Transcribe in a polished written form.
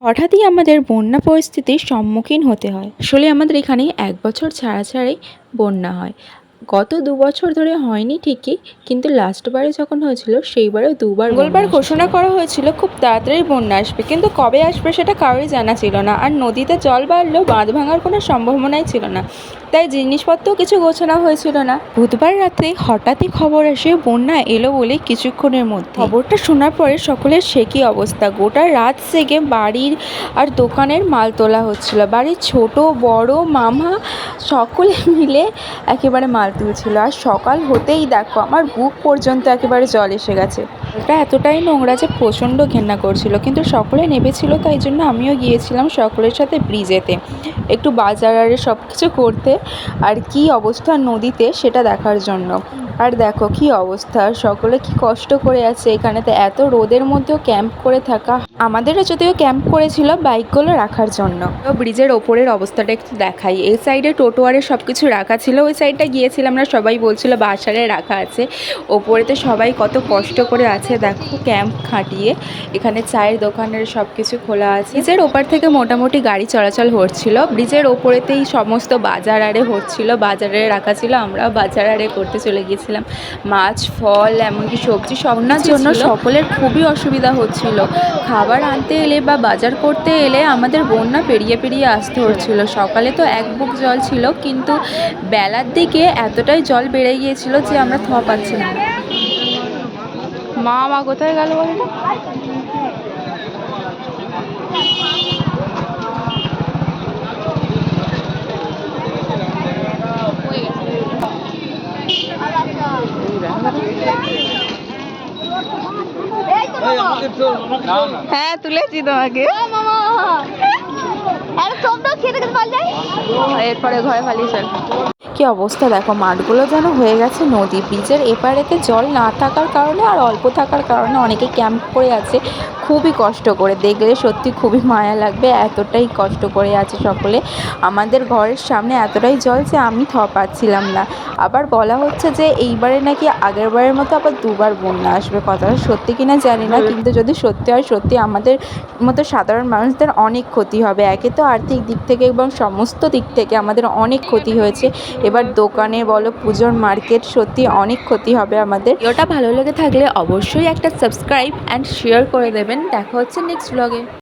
হঠাৎই আমাদের বন্যা পরিস্থিতির সম্মুখীন হতে হয়। আসলে আমাদের এখানে 1 বছর ছাড়া ছাড়াই বন্যা হয়। গত 2 বছর ধরে হয়নি ঠিকই, কিন্তু লাস্টবারে যখন হয়েছিল সেইবারেও 2 বার মঙ্গলবার ঘোষণা করা হয়েছিল খুব তাড়াতাড়ি বন্যা আসবে, কিন্তু কবে আসবে সেটা কারোরই জানা ছিল না। আর নদীতে জল বাড়লেও বাঁধ ভাঙার কোনো সম্ভাবনাই ছিল না, তাই জিনিসপত্রও কিছু গোছানো হয়েছিল না। বুধবার রাতে হঠাৎই খবর আসে বন্যা এলো বলে কিছুক্ষণের মধ্যে। খবরটা শোনার পরে সকলের সে কি অবস্থা। গোটা রাত জেগে বাড়ির আর দোকানের মাল তোলা হচ্ছিল। বাড়ির ছোট বড় মামা সকলে মিলে একেবারে মাল তুলছিল। আর সকাল হতেই দেখো আমার বুক পর্যন্ত একেবারে জল এসে গেছে। এটা এতটাই নোংরা যে প্রচণ্ড ঘেন্না করছিল, কিন্তু সকলে নেবেছিল, তাই জন্য আমিও গিয়েছিলাম সকলের সাথে ব্রিজেতে একটু বাজার আরে সব কিছু করতে, আর কি অবস্থা নদীতে সেটা দেখার জন্য। আর দেখো কি অবস্থা, সকলে কি কষ্ট করে আছে এখানেতে, এত রোদের মধ্যেও ক্যাম্প করে থাকা। আমাদেরও যদিও ক্যাম্প করেছিল বাইকগুলো রাখার জন্য। তো ব্রিজের ওপরের অবস্থাটা একটু দেখাই। এই সাইডে টোটোয়ারে সব কিছু রাখা ছিল, ওই সাইডটা গিয়েছিলাম না, সবাই বলছিল বাসারে রাখা আছে। ওপরেতে সবাই কত কষ্ট করে আছে দেখো ক্যাম্প খাটিয়ে। এখানে চায়ের দোকানের সব কিছু খোলা আছে। ব্রিজের ওপার থেকে মোটামুটি গাড়ি চলাচল হচ্ছিল। ব্রিজের ওপরেতেই সমস্ত বাজার আরে হচ্ছিল, বাজারে রাখা ছিল। আমরাও বাজার আরে করতে চলে গিয়েছিলাম। মাছ ফল এমনকি সবজি সবনার জন্য সকলের খুবই অসুবিধা হচ্ছিল। খাবার আনতে এলে বা বাজার করতে এলে আমাদের বন্যা পেরিয়ে পেরিয়ে আসতে হচ্ছিল। সকালে তো এক বুক জল ছিল, কিন্তু বেলার দিকে এতটাই জল বেড়ে গিয়েছিল যে আমরা থোয়া পাচ্ছিলাম না। মা কোথায় গেল বলো তো? হ্যাঁ তুলেছি তোমাকে। এরপরে ঘরে পালিয়ে চল। কি অবস্থা দেখো, মাঠগুলো যেন হয়ে গেছে নদী। ব্রিজের এপারেতে জল না থাকার কারণে আর অল্প থাকার কারণে অনেকে ক্যাম্প করে আছে খুবই কষ্ট করে। দেখলে সত্যি খুবই মায়া লাগবে, এতটাই কষ্ট করে আছে সকলে। আমাদের ঘরের সামনে এতটাই জল যে আমি পাচ্ছিলাম না। আবার বলা হচ্ছে যে এইবারে নাকি আগের বারের মতো আবার 2 বার বন্যা আসবে। কথাটা সত্যি কিনা জানি না, কিন্তু যদি সত্যি হয় সত্যি আমাদের মতো সাধারণ মানুষদের অনেক ক্ষতি হবে। একে তো আর্থিক দিক থেকে এবং সমস্ত দিক থেকে আমাদের অনেক ক্ষতি হয়েছে। এবার দোকানে বলো পুজোর মার্কেট, সত্যি অনেক ক্ষতি হবে আমাদের। ভিডিওটা ভালো লেগে থাকলে অবশ্যই একটা সাবস্ক্রাইব অ্যান্ড শেয়ার করে দেবেন। দেখা হচ্ছে নেক্সট ব্লগে।